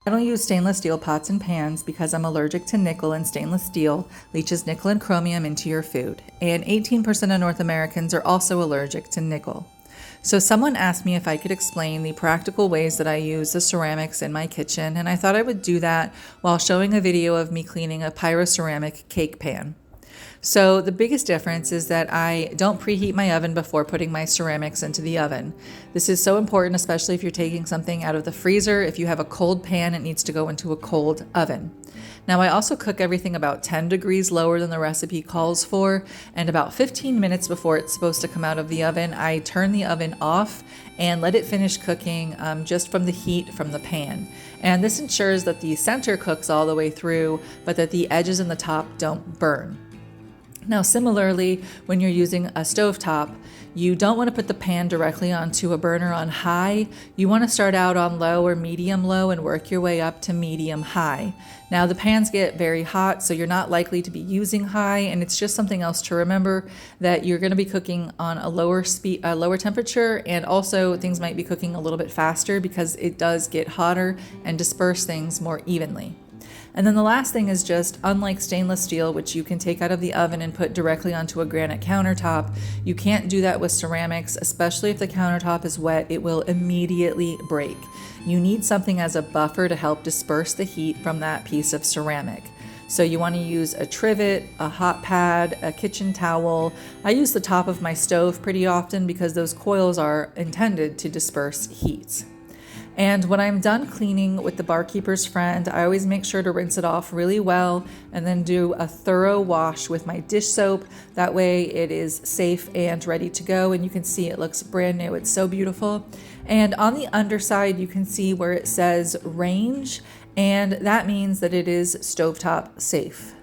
I don't use stainless steel pots and pans because I'm allergic to nickel, and stainless steel leaches nickel and chromium into your food. And 18% of North Americans are also allergic to nickel. So someone asked me if I could explain the practical ways that I use the ceramics in my kitchen, and I thought I would do that while showing a video of me cleaning a pyroceramic cake pan. So the biggest difference is that I don't preheat my oven before putting my ceramics into the oven. This is so important, especially if you're taking something out of the freezer. If you have a cold pan, it needs to go into a cold oven. Now I also cook everything about 10 degrees lower than the recipe calls for, and about 15 minutes before it's supposed to come out of the oven, I turn the oven off and let it finish cooking just from the heat from the pan. And this ensures that the center cooks all the way through, but that the edges and the top don't burn. Now, similarly, when you're using a stovetop, you don't want to put the pan directly onto a burner on high. You want to start out on low or medium low and work your way up to medium high. Now, the pans get very hot, so you're not likely to be using high, and it's just something else to remember that you're going to be cooking on a lower temperature, and also things might be cooking a little bit faster because it does get hotter and disperse things more evenly. And then the last thing is just, unlike stainless steel, which you can take out of the oven and put directly onto a granite countertop, you can't do that with ceramics, especially if the countertop is wet. It will immediately break. You need something as a buffer to help disperse the heat from that piece of ceramic. So you want to use a trivet, a hot pad, a kitchen towel. I use the top of my stove pretty often because those coils are intended to disperse heat. And when I'm done cleaning with the barkeeper's friend, I always make sure to rinse it off really well and then do a thorough wash with my dish soap. That way it is safe and ready to go, and you can see it looks brand new. It's so beautiful. And on the underside, you can see where it says range, and that means that it is stovetop safe.